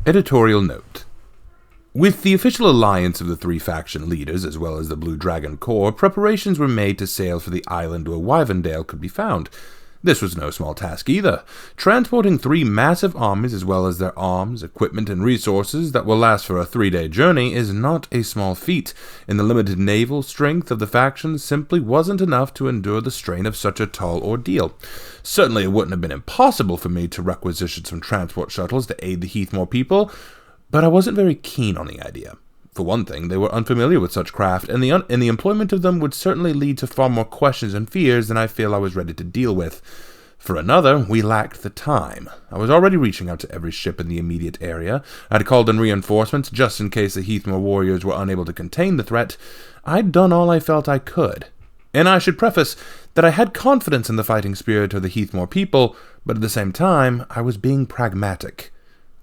Editorial note. With the official alliance of the three faction leaders, as well as the Blue Dragon Corps, preparations were made to sail for the island where Wyvendale could be found. This was no small task either. Transporting three massive armies as well as their arms, equipment, and resources that will last for a 3-day journey is not a small feat, and the limited naval strength of the factions simply wasn't enough to endure the strain of such a tall ordeal. Certainly it wouldn't have been impossible for me to requisition some transport shuttles to aid the Heathmore people, but I wasn't very keen on the idea. For one thing, they were unfamiliar with such craft, and the employment of them would certainly lead to far more questions and fears than I feel I was ready to deal with. For another, we lacked the time. I was already reaching out to every ship in the immediate area. I'd called in reinforcements just in case the Heathmore warriors were unable to contain the threat. I'd done all I felt I could. And I should preface that I had confidence in the fighting spirit of the Heathmore people, but at the same time, I was being pragmatic.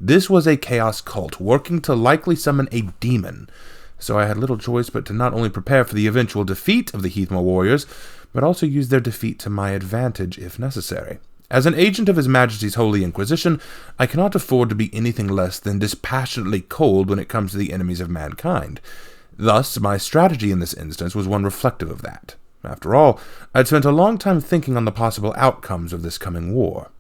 This was a chaos cult, working to likely summon a demon, so I had little choice but to not only prepare for the eventual defeat of the Heathmore warriors, but also use their defeat to my advantage if necessary. As an agent of His Majesty's Holy Inquisition, I cannot afford to be anything less than dispassionately cold when it comes to the enemies of mankind. Thus, my strategy in this instance was one reflective of that. After all, I'd spent a long time thinking on the possible outcomes of this coming war.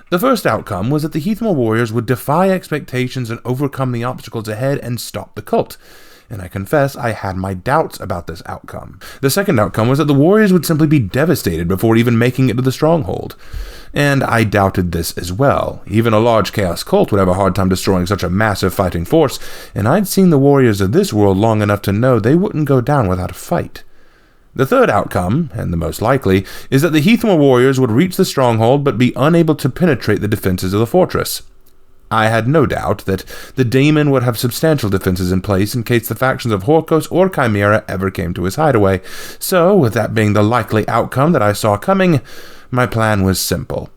The first outcome was that the Heathmore warriors would defy expectations and overcome the obstacles ahead and stop the cult, and I confess I had my doubts about this outcome. The second outcome was that the warriors would simply be devastated before even making it to the stronghold, and I doubted this as well. Even a large chaos cult would have a hard time destroying such a massive fighting force, and I'd seen the warriors of this world long enough to know they wouldn't go down without a fight. The third outcome, and the most likely, is that the Heathmore warriors would reach the stronghold but be unable to penetrate the defenses of the fortress. I had no doubt that the daemon would have substantial defenses in place in case the factions of Horkos or Chimera ever came to his hideaway, so, with that being the likely outcome that I saw coming, my plan was simple.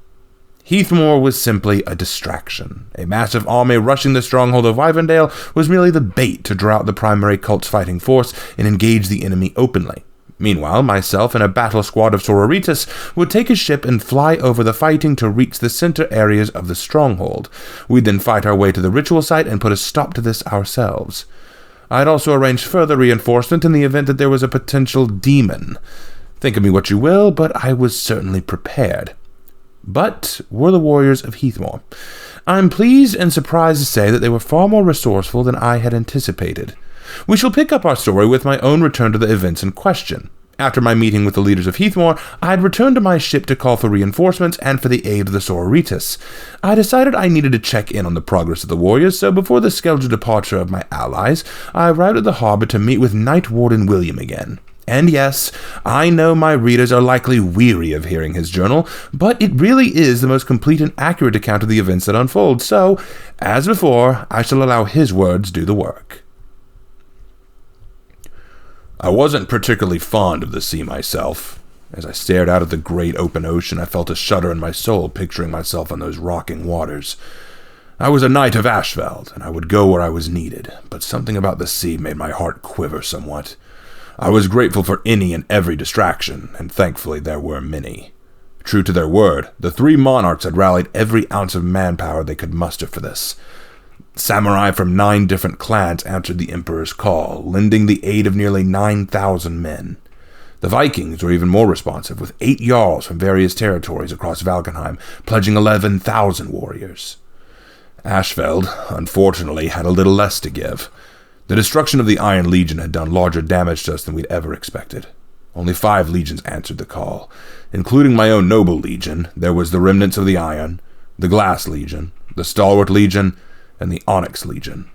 Heathmore was simply a distraction. A massive army rushing the stronghold of Wyvendale was merely the bait to draw out the primary cult's fighting force and engage the enemy openly. Meanwhile, myself and a battle squad of Sororitas would take a ship and fly over the fighting to reach the center areas of the stronghold. We'd then fight our way to the ritual site and put a stop to this ourselves. I'd also arranged further reinforcement in the event that there was a potential demon. Think of me what you will, but I was certainly prepared. But were the warriors of Heathmore. I'm pleased and surprised to say that they were far more resourceful than I had anticipated. We shall pick up our story with my own return to the events in question. After my meeting with the leaders of Heathmore, I had returned to my ship to call for reinforcements and for the aid of the Sororitas. I decided I needed to check in on the progress of the warriors, so before the scheduled departure of my allies, I arrived at the harbor to meet with Night Warden William again. And yes, I know my readers are likely weary of hearing his journal, but it really is the most complete and accurate account of the events that unfold, so, as before, I shall allow his words do the work. I wasn't particularly fond of the sea myself. As I stared out at the great open ocean, I felt a shudder in my soul, picturing myself on those rocking waters. I was a knight of Ashveld, and I would go where I was needed, but something about the sea made my heart quiver somewhat. I was grateful for any and every distraction, and thankfully there were many. True to their word, the three monarchs had rallied every ounce of manpower they could muster for this. Samurai from 9 different clans answered the Emperor's call, lending the aid of nearly 9,000 men. The Vikings were even more responsive, with 8 jarls from various territories across Valkenheim, pledging 11,000 warriors. Ashveld, unfortunately, had a little less to give. The destruction of the Iron Legion had done larger damage to us than we'd ever expected. Only 5 legions answered the call. Including my own noble legion, there was the remnants of the Iron, the Glass Legion, the Stalwart Legion, and the Onyx Legion.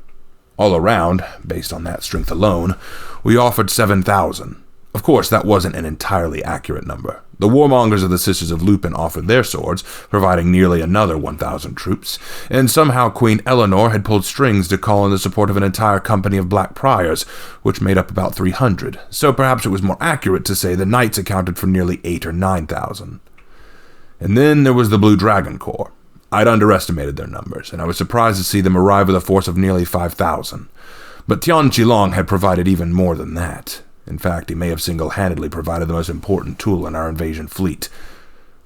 All around, based on that strength alone, we offered 7,000. Of course, that wasn't an entirely accurate number. The warmongers of the Sisters of Lupin offered their swords, providing nearly another 1,000 troops, and somehow Queen Eleanor had pulled strings to call in the support of an entire company of Black Priors, which made up about 300, so perhaps it was more accurate to say the knights accounted for nearly 8,000 or 9,000. And then there was the Blue Dragon Corps. I'd underestimated their numbers, and I was surprised to see them arrive with a force of nearly 5,000. But Tian Qilong had provided even more than that. In fact, he may have single-handedly provided the most important tool in our invasion fleet.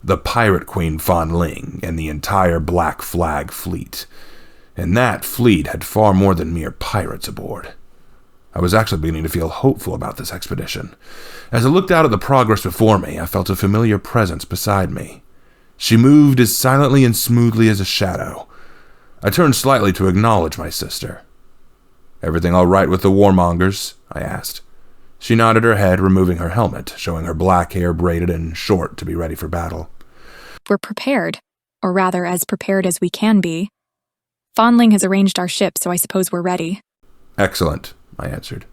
The Pirate Queen Fan Ling and the entire Black Flag fleet. And that fleet had far more than mere pirates aboard. I was actually beginning to feel hopeful about this expedition. As I looked out at the progress before me, I felt a familiar presence beside me. She moved as silently and smoothly as a shadow. I turned slightly to acknowledge my sister. "Everything all right with the warmongers?" I asked. She nodded her head, removing her helmet, showing her black hair braided and short to be ready for battle. "We're prepared, or rather as prepared as we can be. Fonling has arranged our ship, so I suppose we're ready." "Excellent," I answered.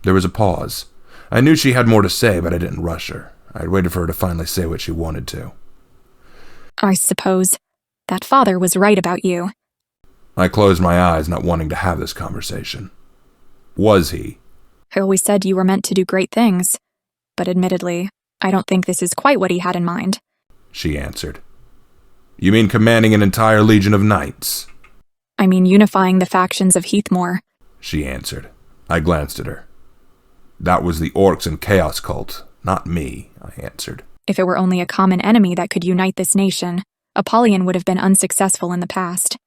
There was a pause. I knew she had more to say, but I didn't rush her. I had waited for her to finally say what she wanted to. "I suppose that father was right about you." I closed my eyes, not wanting to have this conversation. Was he? "He always said you were meant to do great things, but admittedly, I don't think this is quite what he had in mind," she answered. "You mean commanding an entire legion of knights?" "I mean unifying the factions of Heathmore," she answered. I glanced at her. "That was the Orcs and Chaos Cult, not me," I answered. "If it were only a common enemy that could unite this nation, Apollyon would have been unsuccessful in the past.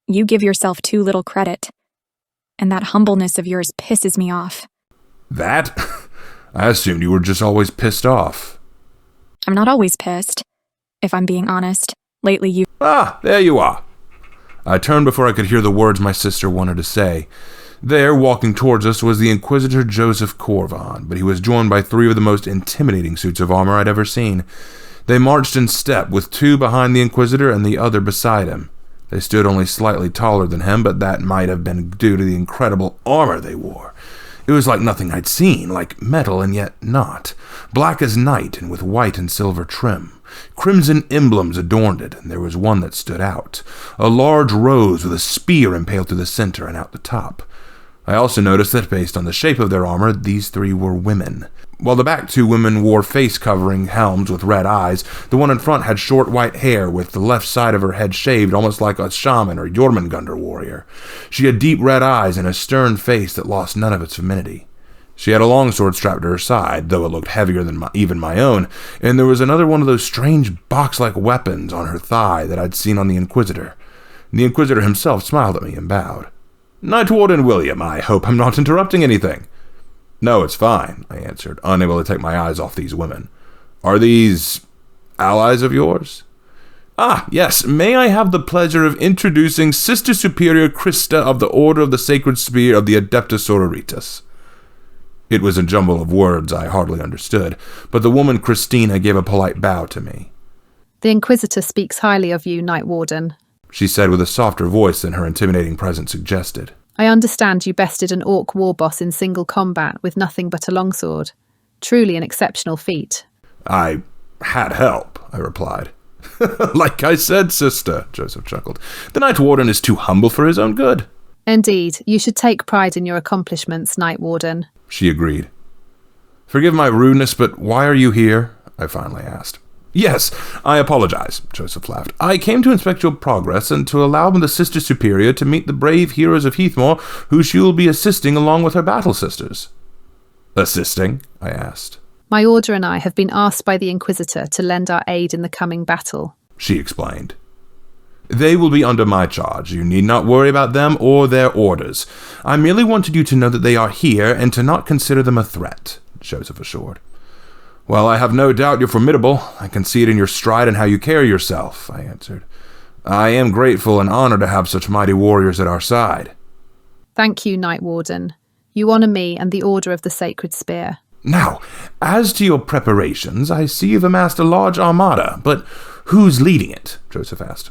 You give yourself too little credit, and that humbleness of yours pisses me off." "That? I assumed you were just always pissed off." "I'm not always pissed. If I'm being honest, lately you—" "Ah, there you are." I turned before I could hear the words my sister wanted to say. There, walking towards us, was the Inquisitor Joseph Corvon, but he was joined by 3 of the most intimidating suits of armor I'd ever seen. They marched in step, with 2 behind the Inquisitor and the other beside him. They stood only slightly taller than him, but that might have been due to the incredible armor they wore. It was like nothing I'd seen, like metal and yet not. Black as night and with white and silver trim. Crimson emblems adorned it, and there was one that stood out. A large rose with a spear impaled through the center and out the top. I also noticed that based on the shape of their armor, these 3 were women. While the back 2 women wore face-covering helms with red eyes, the one in front had short white hair with the left side of her head shaved almost like a shaman or Jormungandr warrior. She had deep red eyes and a stern face that lost none of its femininity. She had a longsword strapped to her side, though it looked heavier than even my own, and there was another one of those strange box-like weapons on her thigh that I'd seen on the Inquisitor. The Inquisitor himself smiled at me and bowed. "Night Warden William, I hope I'm not interrupting anything." "No, it's fine," I answered, unable to take my eyes off these women. "Are these allies of yours?" "Ah, yes. May I have the pleasure of introducing Sister Superior Christa of the Order of the Sacred Spear of the Adeptus Sororitas." It was a jumble of words I hardly understood, but the woman Christina gave a polite bow to me. "The Inquisitor speaks highly of you, Night Warden," she said with a softer voice than her intimidating presence suggested. "I understand you bested an orc war boss in single combat with nothing but a longsword. Truly an exceptional feat." "I had help," I replied. "Like I said, sister," Joseph chuckled. "The Night Warden is too humble for his own good." "Indeed, you should take pride in your accomplishments, Night Warden," she agreed. "Forgive my rudeness, but why are you here?" I finally asked. "Yes, I apologize," Joseph laughed. "I came to inspect your progress and to allow the Sister Superior to meet the brave heroes of Heathmore, who she will be assisting along with her battle sisters." "Assisting?" I asked. "My order and I have been asked by the Inquisitor to lend our aid in the coming battle," she explained. "They will be under my charge. You need not worry about them or their orders. I merely wanted you to know that they are here and to not consider them a threat," Joseph assured. "Well, I have no doubt you're formidable. I can see it in your stride and how you carry yourself," I answered. "I am grateful and honored to have such mighty warriors at our side." "Thank you, Night Warden. You honor me and the Order of the Sacred Spear." "Now, as to your preparations, I see you've amassed a large armada, but who's leading it?" Joseph asked.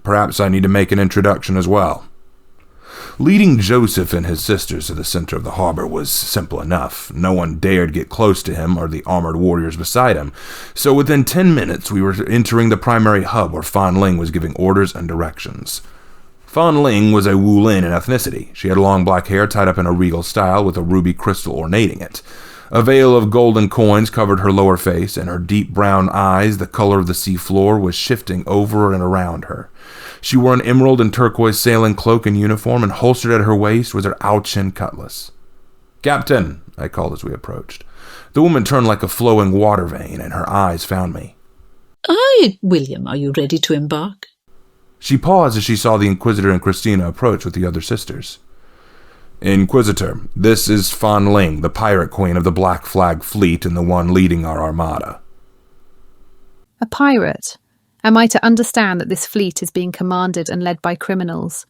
Perhaps I need to make an introduction as well." Leading Joseph and his sisters to the center of the harbor was simple enough. No one dared get close to him or the armored warriors beside him. So within 10 minutes, we were entering the primary hub where Fan Ling was giving orders and directions. Fan Ling was a Wu Lin in ethnicity. She had long black hair tied up in a regal style with a ruby crystal ornating it. A veil of golden coins covered her lower face, and her deep brown eyes, the color of the sea floor, was shifting over and around her. She wore an emerald and turquoise sailing cloak and uniform, and holstered at her waist was her Ao-Chin cutlass. "Captain," I called as we approached. The woman turned like a flowing water vein, and her eyes found me. "Aye, William, are you ready to embark?" She paused as she saw the Inquisitor and Christina approach with the other sisters. Inquisitor, this is Fan Ling, the pirate queen of the Black Flag Fleet and the one leading our armada. A pirate? Am I to understand that this fleet is being commanded and led by criminals?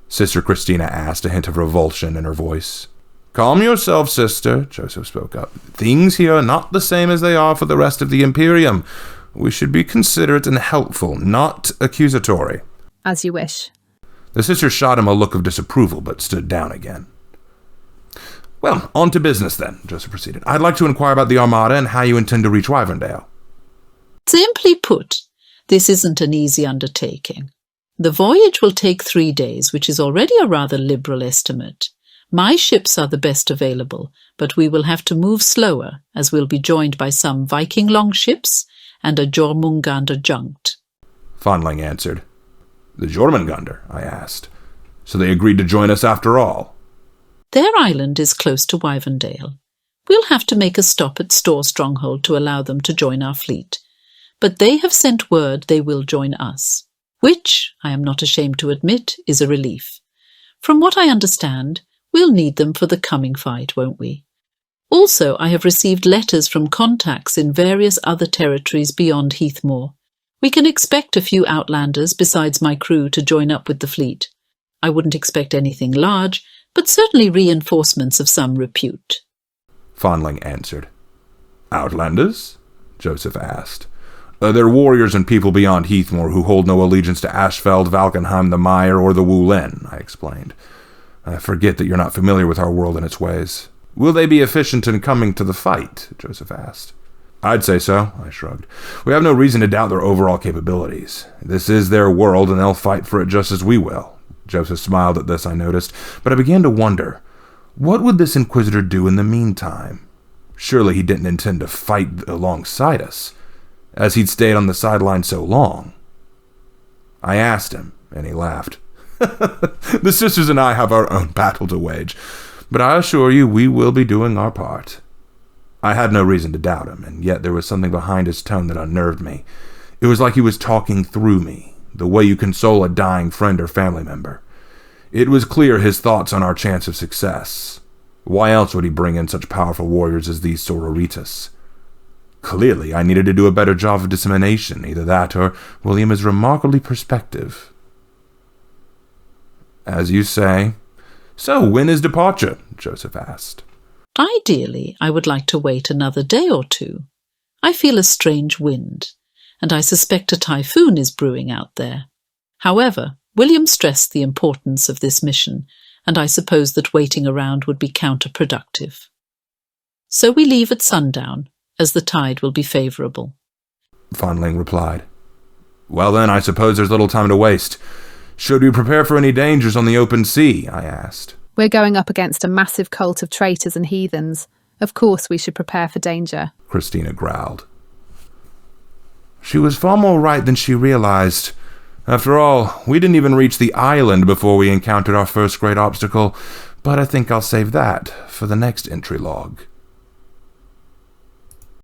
Sister Christina asked, a hint of revulsion in her voice. Calm yourself, sister, Joseph spoke up. Things here are not the same as they are for the rest of the Imperium. We should be considerate and helpful, not accusatory. As you wish. The sister shot him a look of disapproval, but stood down again. Well, on to business then, Joseph proceeded. I'd like to inquire about the Armada and how you intend to reach Wyverndale. Simply put, this isn't an easy undertaking. The voyage will take 3 days, which is already a rather liberal estimate. My ships are the best available, but we will have to move slower, as we'll be joined by some Viking longships and a Jormungandr junct. Fan Ling answered. The Jormungandr, I asked. So they agreed to join us after all? Their island is close to Wyverndale. We'll have to make a stop at Store Stronghold to allow them to join our fleet. But they have sent word they will join us, which, I am not ashamed to admit, is a relief. From what I understand, we'll need them for the coming fight, won't we? Also, I have received letters from contacts in various other territories beyond Heathmoor. We can expect a few Outlanders besides my crew to join up with the fleet. I wouldn't expect anything large, but certainly reinforcements of some repute. Fan Ling answered. Outlanders? Joseph asked. They're warriors and people beyond Heathmoor who hold no allegiance to Ashfeld, Valkenheim, the Mire, or the Wu Len, I explained. I forget that you're not familiar with our world and its ways. Will they be efficient in coming to the fight? Joseph asked. I'd say so, I shrugged. We have no reason to doubt their overall capabilities. This is their world, and they'll fight for it just as we will. Joseph smiled at this, I noticed, but I began to wonder, what would this Inquisitor do in the meantime? Surely he didn't intend to fight alongside us, as he'd stayed on the sideline so long. I asked him, and he laughed. The sisters and I have our own battle to wage, but I assure you we will be doing our part. I had no reason to doubt him, and yet there was something behind his tone that unnerved me. It was like he was talking through me, the way you console a dying friend or family member. It was clear his thoughts on our chance of success. Why else would he bring in such powerful warriors as these Sororitas? Clearly, I needed to do a better job of dissemination, either that or William is remarkably perspective. As you say. So, when is departure? Joseph asked. Ideally, I would like to wait another day or two. I feel a strange wind, and I suspect a typhoon is brewing out there. However, William stressed the importance of this mission, and I suppose that waiting around would be counterproductive. So we leave at sundown, as the tide will be favourable. Fan Ling replied. Well then, I suppose there's little time to waste. Should we prepare for any dangers on the open sea? I asked. We're going up against a massive cult of traitors and heathens. Of course we should prepare for danger, Christina growled. She was far more right than she realized. After all, we didn't even reach the island before we encountered our first great obstacle, but I think I'll save that for the next entry log.